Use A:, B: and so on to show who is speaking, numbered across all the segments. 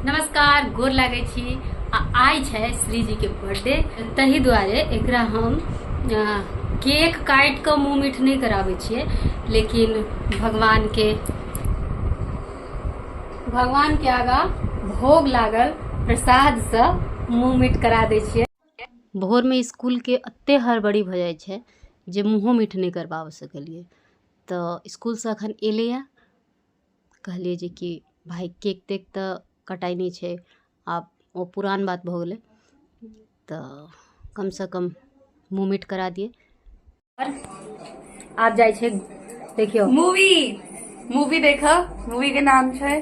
A: नमस्कार, गोर लागै छी। आइ छै श्री जी के बर्थडे, तही दुआरे एकरा हम केक काटि कऽ मुँह मीठ नहीं कराबै छियै, लेकिन भगवान के आगा भोग लागल प्रसाद से मुँह मीठ करा दै छियै। भोर में स्कूल के एते हड़बड़ी भ जाइ छै जे मुँहो मीठ नहीं करवा सकलिए। तो स्कूल से अखन एलैया, कहलिए जे कि भाई केक तेक तो कटाई नहीं छै, आब वो पुरान बात भ गेलै, तो कम से कम मुँह मीठ करा दिए। आप जाए छे देखियो
B: मूवी देखा, मूवी के नाम छै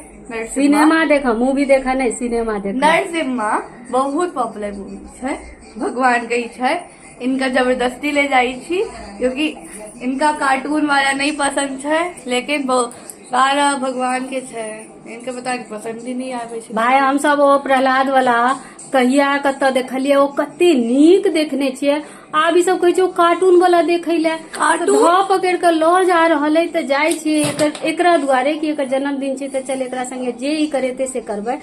A: सिनेमा देखा, मूवी देखा नहीं सिनेमा देखा।
B: नरसिम्हा बहुत पॉपुलर मूवी छै, भगवान के ही छै। इनका जबरदस्ती ले जाई छी क्योंकि इनका कार्टून वाला नहीं पसंद छै, लेकिन सारा भगवान के छै, इनके पता नहीं पसंद ही नहीं आवे छै।
A: भाई हम सब वो प्रहलाद वाला कहिया कत देखलिए, वो कते नीक देखने छिए। आब ई सब कहै छै कार्टून वाला देखै ले, कार्टून पकड़ के ल जा रहल है, तो जाय छिए एकरा दुआरे कि एकर जन्मदिन छै, तो चल एकरा संगे जे ई करेते से करबै।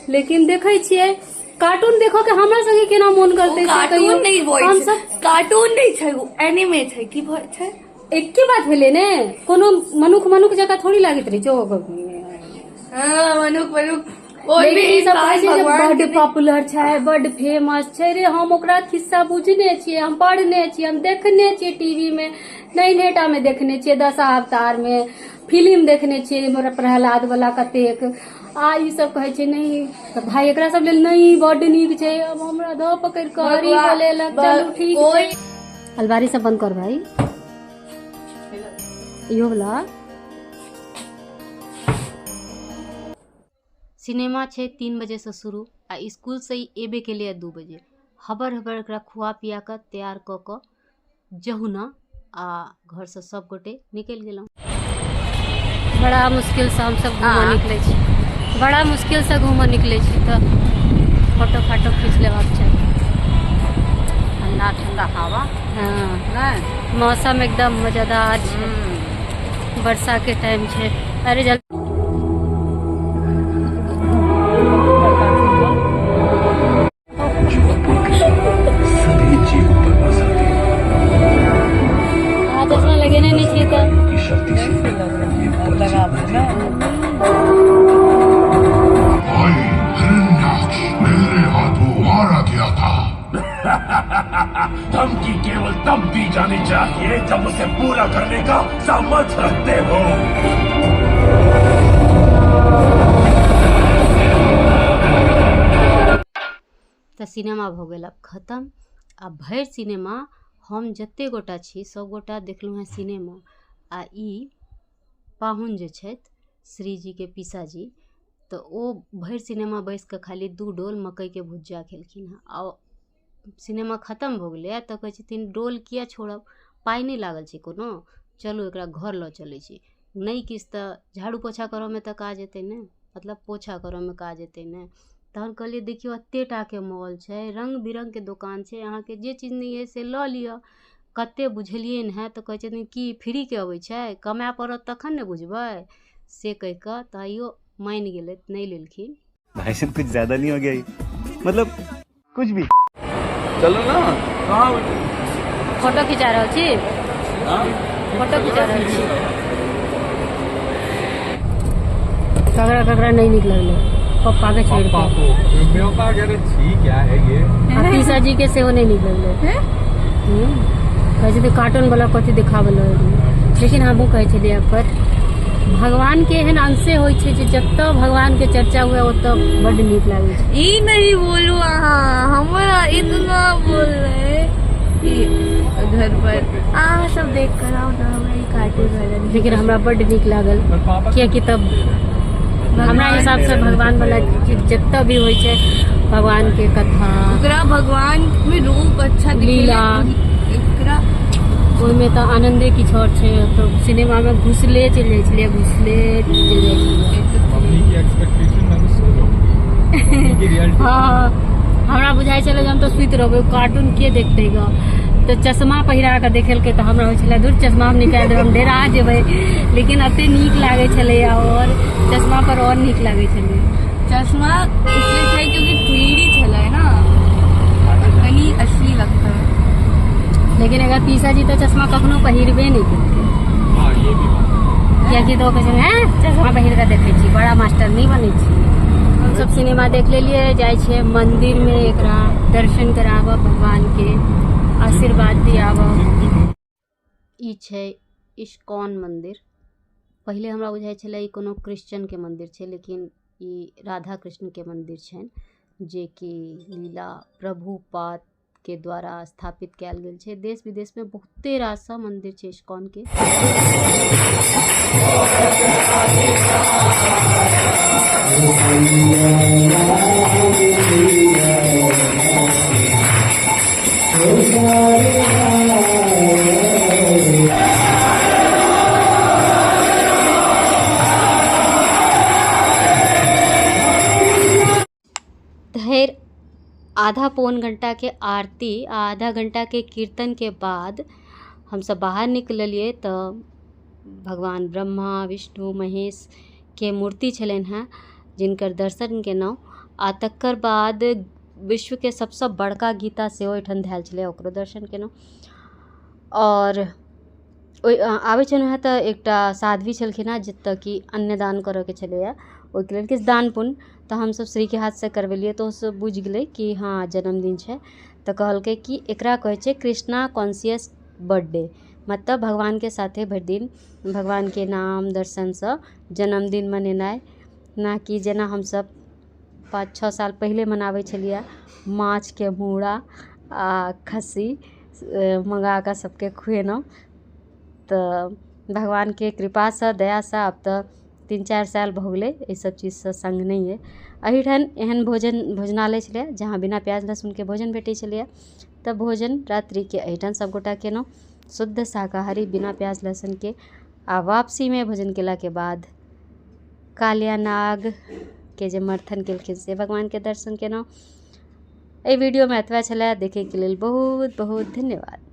A: लेकिन देखै छिए कार्टून देखो के हमरा संगे केना मन करते।
B: कार्टून नहीं हम सब कार्टून नहीं छै, वो एनिमे छै। की छै
A: एके बात भेले ने, कोनो मनुख जका थोड़ी लागत रही छो।
B: मनुख
A: बड पॉपुलर छै, बड फेमस छै रे। हम ओकरा खिस्सा बुझने छियै, हम पढ़ने छियै, हम देखने छियै टीवी में, नैनेटा में देखने छियै, 10 अवतार में फिल्म देखने छियै प्रहलाद वाला कतेक। आ ई सब कहे छै नहीं तो भाई एकरा सब लेल नहीं बड नीक छै। अब हमरा ध पकड़ के हरी बोले लग, चलू ठीक छै। अलमारी सब बंद कर भाई, यो वाला सिनेमा छै 3 बजे से शुरू, आ स्कूल से ही एबे के लिए 2 बजे। हबर एकरा खुआ पिया कर तैयार क के जहुना आ घर से सब गोटे निकल गेलौं। बड़ा मुश्किल से हम सब घूमऽ निकले छी, बड़ा मुश्किल से घूमऽ निकले छी, तो फोटो फाटो खींच लेबाक चाही। ठंडा ठंडा हवा, हाँ मौसम एकदम मजेदार छै, वर्षा के टाइम छै। अरे जल्दी चश्मा लगेने नहीं चाहिए था।
C: मेरे हाथों मारा गया था।
D: धमकी केवल तब दी जानी चाहिए जब उसे पूरा करने का सामर्थ्य रखते हो।
A: तो सिनेमा भ गेल खत्म। आ भरि सिनेमा हम जते गोटा छी सब गोटा देखलहुँ हैं सिनेमा। आ ई पाहुन जे छथि श्री जी के पिसाजी, तो ओ भरि सिनेमा बैस के खाली 2 डोल मकई के भुज्जा खेलखिन हैं। आ सिनेमा खत्म हो गया तो कहै छथिन डोल किया छोड़ब, पाई नहीं लागल छै कोनो, चलू एकरा घर ल चलै छी। नहीं किछ तो झाड़ू पोछा करऽ में तो काज एतै ने, मतलब पोछा करऽ में काज एतै ने। तहन कहलिए देखियो एते टा के मॉल छै, रंग बिरंग के दुकान छै, अहाँ के जे चीज नहीं है से ल लिअ। कते बुझलिए है तो कहै छथिन कि फ्री के अबै छै, कमाए पड़त तखन ने बुझबै, से कह के तइयो मान गेलै, नहीं लेलखिन।
E: भाई साहब कुछ ज्यादा नहीं हो गया ये? मतलब कुछ भी।
D: चलो ना, कहाँ
A: फोटो खिंचा रहल छी, फोटो खिंचा रहल छी। ककरा नहीं निक लगले, पप्पा के छोड़ के
D: क्या है ये?
A: पिसा जी के सेहो नहीं निक लगले। कहै छै कार्टून वाला कथी देखावल, लेकिन हमहूँ कहै छलियै पर भगवान के एहन अंशे होइ छै जे जतऽ भगवान के चर्चा हुए ओतऽ बड नीक लागै छै।
B: ई नहीं बोलू अहाँ, हमरा इतना बोल रहे घर पर अहाँ सब देख कर आओ ना, हमरा ई कार्टून वाला।
A: लेकिन हमरा बड नीक लागल, कियाकि तब हमरा हिसाब से भगवान वाला जतऽ भी होइ छै भगवान के कथा,
B: ओकरा भगवान में रूप अच्छा
A: लीला, ओहिमे तो आनंदे किछु और छै। तो सिनेमा में घुसले चलि जाइ छलियै, हाँ हमरा बुझाइ छलै जे हम तो सुति रहबै, कार्टून के देखते ग। तो चश्मा पहिरा के देखेलकै तो हमरा होइ छलै दूर चश्मा हम निकालि देबै, हम डेरा जेबै। लेकिन एते नीक लागै छलै, और चश्मा पर और नीक लागै छलै।
B: चश्मा इसलिए छै क्योंकि 3D छलै ना, कनी असली लगता है।
A: लेकिन अगर पीसा जी तो चश्मा कखनो पहिरबे नहीं करते, कियाकि तो कहै छै चश्मा पहिर कऽ देखै छी, बड़ा मास्टर नहीं बनै छी। हम सब सिनेमा देख लेलिए, जाइ छै मंदिर में एकरा दर्शन कराबऽ, भगवान के आशीर्वाद दियाबऽ। ई छै इस्कॉन मंदिर। पहिले हमरा बुझाइ छलै ई कोनो क्रिश्चियन के मंदिर छै, लेकिन ई राधा कृष्ण के मंदिर छनि, जे कि लीला प्रभुपाद के द्वारा स्थापित कयल गेल छै। देश विदेश में बहुते रास मंदिर छै इस्कॉन के। धैर आधा पौन घंटा के आरती, आधा घंटा के कीर्तन के बाद हम सब बाहर निकलिए तो भगवान ब्रह्मा विष्णु महेश के मूर्ति छलनि हैं, जिनकर दर्शन केलहुँ। आ तकर बाद विश्व के सबसे बड़का गीता सेहो ओहिठाम धयल छलै, ओकरो दर्शन केलहुँ। और आबै छलहुँ हैं तऽ एकटा साध्वी छलखिन हैं, जतऽ कि अन्नदान करऽ के छलैया, ओहिके लेल किछु दान पुण्य तऽ हमसब श्री के हाथ से करवेलिए। तो ओ बुझि गेलै कि हाँ जन्मदिन छै, तऽ कहलकै कि एकरा कहै छै कृष्णा कॉन्शियस बर्थडे, मतलब भगवान के साथे भरि दिन भगवान के नाम दर्शन से जन्मदिन मनेनाइ, ना कि जेना हमसब 5-6 साल पहिले मनाबै छलिए, माछ के मूड़ा आ खस्सी मंगा कऽ सबके खुएलहुँ। तऽ भगवान के कृपा से दया से अब तऽ 3-4 साल भऽ गेलै एहि सब चीज से संग नहीं है। एहिठाम एहन भोजनालय छलै जहाँ बिना प्याज लहसुन के भोजन भेटै छलैया, तऽ भोजन रात्रि के एहिठाम सबगोटा केलहुँ शुद्ध शाकाहारी बिना प्याज लहसुन के। आ वापसी में भोजन केला के बाद कालिया नाग के जे मर्थन केलखिन से भगवान के दर्शन केलहुँ। एहि वीडियो में एतबा छलै। देखे के लेल बहुत बहुत धन्यवाद।